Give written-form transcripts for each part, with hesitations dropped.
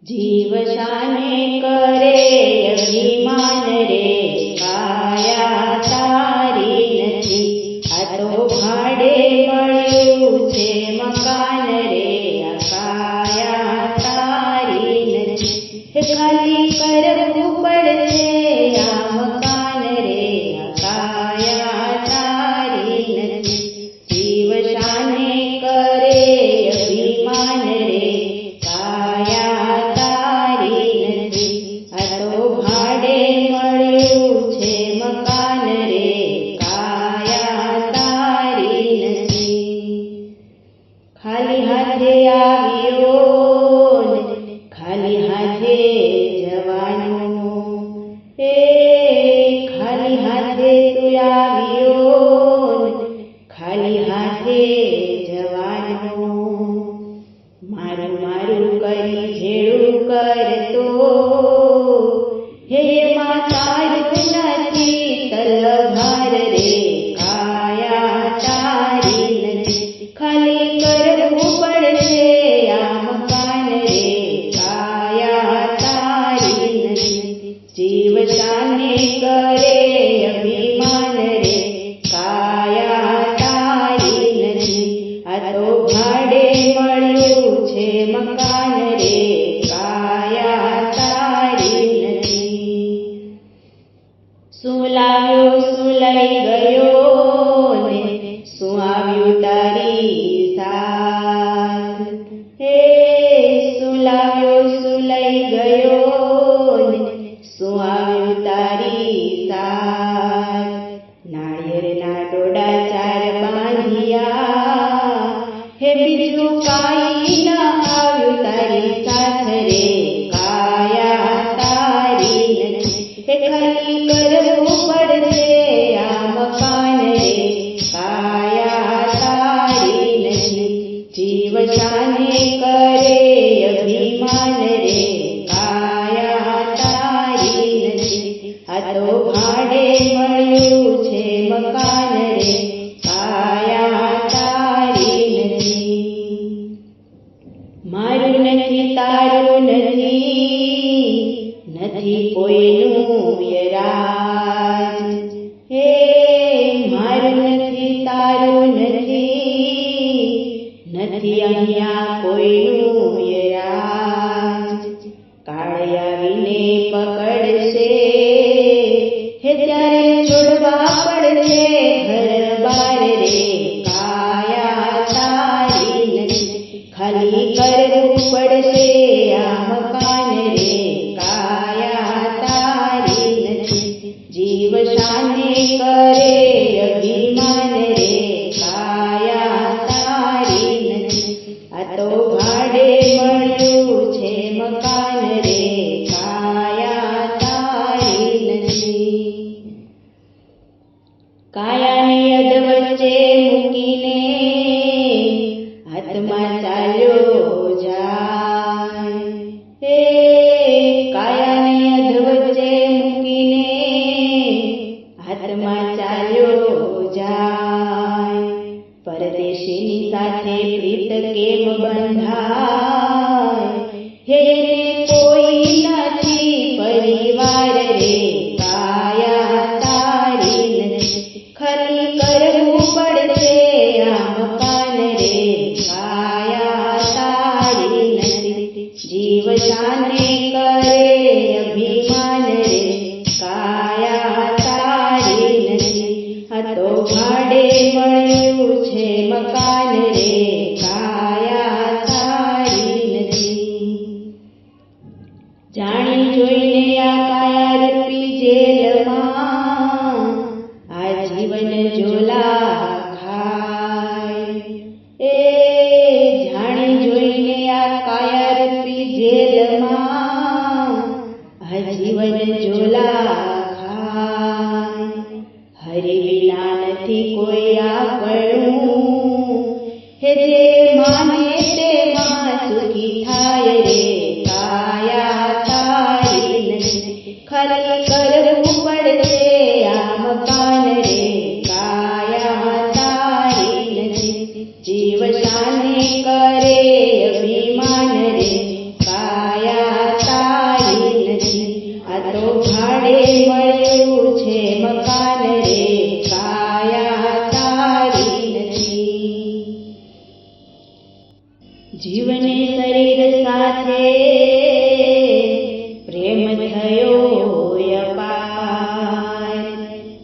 जीव शाने करे अभिमान रे, काया तारी नथी। आ तो भाड़े मळ्युं छे मकान रे, आ काया तारी नथी। खाली करवुं पड़शे आ मकान रे, आ काया तारी नथी। जीव शाने करे अभिमान रे, काया तारी नथी। आ तो भाड़े मळ्युं छे मकान रे, काया तारी नथी। खाली हाथे आव्यो ने खाली हाथे जवानो, खाली हाथे तू आव्यो ने खाली हाथे जवानो। मारू मारू करी झेड़ू करतो, हे मां तारू नथी तलवार रे, काया तारी नथी। खाली करवुं पड़शे आ मकान रे, काया तारी नथी। जीव शाने करे अभिमान रे, काया तारी नथी। आ तो भाड़े मळ्युं छे मकान रे, काया तारी नथी। शुं लाव्यो सुलई गयो ने शुं आव्युं तारी साथ। शुं लाव्यो सुलई गयो ने शुं आव्युं तारी साथ। नाळिયેરના ડોડા ચાર બાંધ્યા, બીજું કાંઈ ન આવ્યું તારી સાથ રે, કાયા તારી નથી। ખાલી કરવું પડશે આ મકાન રે, કાયા તારી નથી। જીવ શાને કરે અભિમાન રે, કાયા તારી નથી। આ તો ભાડે મળ્યું છે મકાન રે, કાયા તારી નથી। મારું નથી તારું નથી, નથી કોઈનું વ્યરાજ। મારું નથી તારું નથી, નથી અહીંયા કોઈનું વ્યરાજ। કાળ આવીને પકડશે, ત્યારે છોડવા પડશે ઘર બાર રે, કાયા તારી નથી। ખાલી કરવું પડશે આ મકાન રે, કાયા તારી નથી। જીવ શાને કરે અભિમાન રે, કાયા તારી નથી। આ તો ભાડે મળ્યું છે મકાન રે, કાયા તારી નથી। કાયાને અધવચ્ચે મૂકીને હાથમાં ચાલ્યો જાય। કાયાને અધવચ્ચે મૂકીને હાથમાં ચાલ્યો જાય। પરદેશીની સાથે પ્રીત કેમ બંધાય, એને કોઈ નથી પરિવાર રે, કાયા તારી નથી। ખાલી કરવું પડશે આ મકાન રે, કાયા તારી નથી। જીવ શાને કરે અભિમાન રે, કાયા તારી નથી। આ તો ભાડે મળ્યું છે મકાન રે, કાયા તારી નથી। જાણી જોઈને આ કાયારૂપી જેલમાં આ જીવન ઝોલા ખાય। જાણી જોઈને આ કાયારૂપી જેલમાં આ જીવન ઝોલા ખાય। હરિ વિના નથી કોઈ આપણું, જે માને તેમાં સુખી થાય રે, કાયા તારી નથી। ખાલી કરવું પડશે આ મકાન રે, કાયા તારી નથી। જીવ શાને કરે અભિમાન રે, કાયા જીવને શરીર સાથે પ્રેમ થયો અપાર.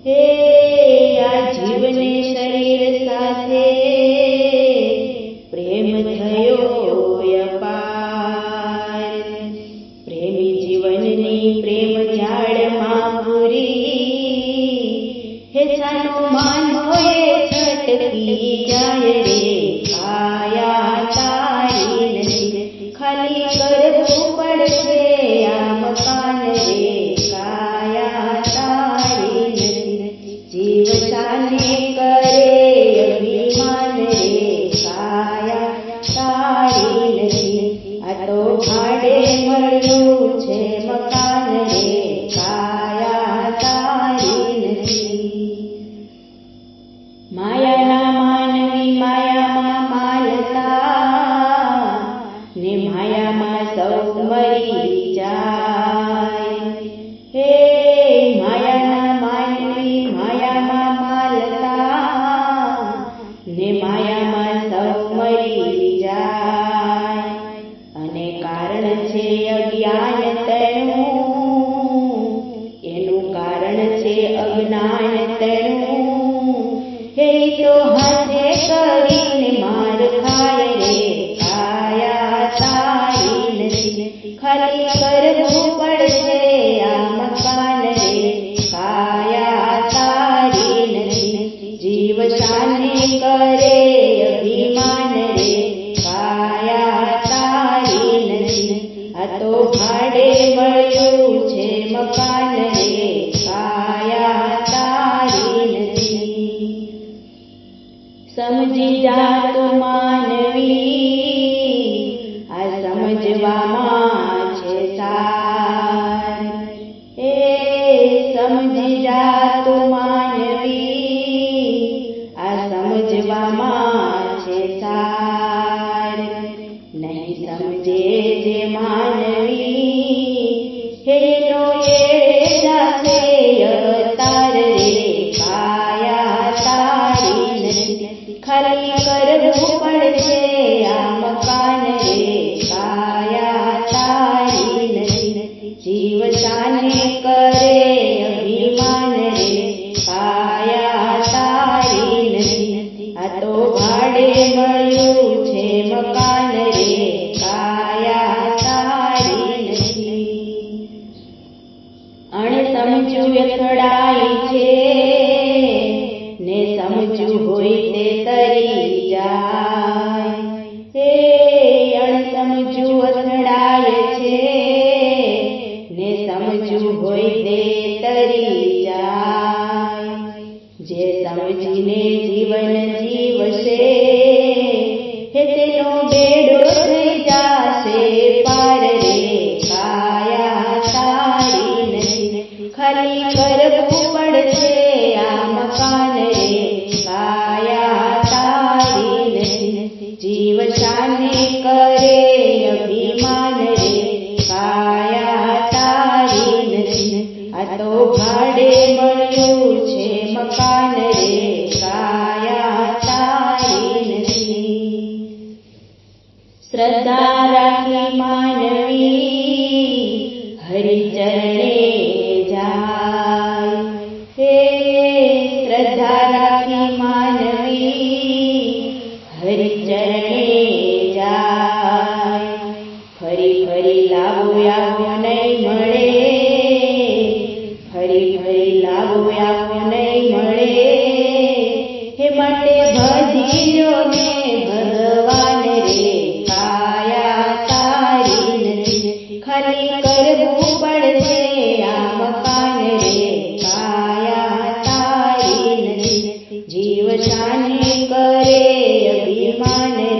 હે આ જીવને શરીર સાથે પ્રેમ થયો અપાર. પ્રેમી જીવનની પ્રેમ ઝાડમાં પૂરી, હે સાનો માનો એ છટકી જાય રે. કાયા તારી નથી, ખાલી કરવું પડશે આ મકાન રે. કાયા તારી નથી, જીવ શાને કરે અભિમાન રે. કાયા તારી નથી, આ તો ભાડે મળ્યું છે મકાન રે. કાયા તારી નથી. માયાના માનવી માયામાં માલતા, ને માયામાં સૌ મરી જાય. હે માયાના માનવી માયામાં માલતા, ને માયામાં સૌ મરી જાય. અને કારણ છે અજ્ઞાન તેનું, એનું કારણ છે અજ્ઞાન તેનું. હે તો હાથે કરીને માર ખાય રે. કાયા તારી નથી, ખાલી કરવું પડશે આ મકાન રે. કાયા તારી નથી, જીવ શાને કરે અભિમાન રે. કાયા તારી નથી, આ તો ભાડે મળ્યું છે મકાન રે. કાયા તારી નથી. સમજી જા તું માનવી, આ સમજવામાં છે સાર. એ સમજી જા તું માનવી, આ સમજવામાં છે સાર. નહીં સમજે જે માનવી, હેનો એ જાતે અવતાર રે. કાયા તારી નથી, ખાલી કરવું પડશે આ મકાન રે. કાયા તારી નથી, જીવ શાને કરે અભિમાન રે. કાયા તારી નથી, આ તો ભાડે મળ્યું છે મકાન રે. કાયા તારી નથી. અણસમજ્યું અથડાય છે, ને સમજ્યું હોય તે તરી જાય. હે અણસમજ્યું અથડાય છે, ને સમજ્યું હોય તે તરી જાય. જે સમજીને જીવન જીવશે, હે તેનો બેડો થઈ જાશે પાર રે. કાયા તારી નથી, ખાલી કરવું પડશે આ મકાન રે. કાયા તારી નથી, જીવ શાને કરે અભિમાન રે. કાયા તારી નથી, આ તો ભાડે મળ્યું છે મકાન રે. કાયા તારી નથી. શ્રદ્ધા રાખી માનવી હરિચરણે જાય. હે શ્રદ્ધા રાખી માનવી હરિચરણે જાય. ફરી ફરી લાવો આવો નહીં મળે, ફરી ફરી લાવો આવો નહીં મળે. હે માટે ભજીયો ને ભગવાન રે. કાયા તારી નથી, ખાલી કરવું પડશે આ મકાન રે. કાયા તારી નથી, જીવ શાને કરે અભિમાન રે.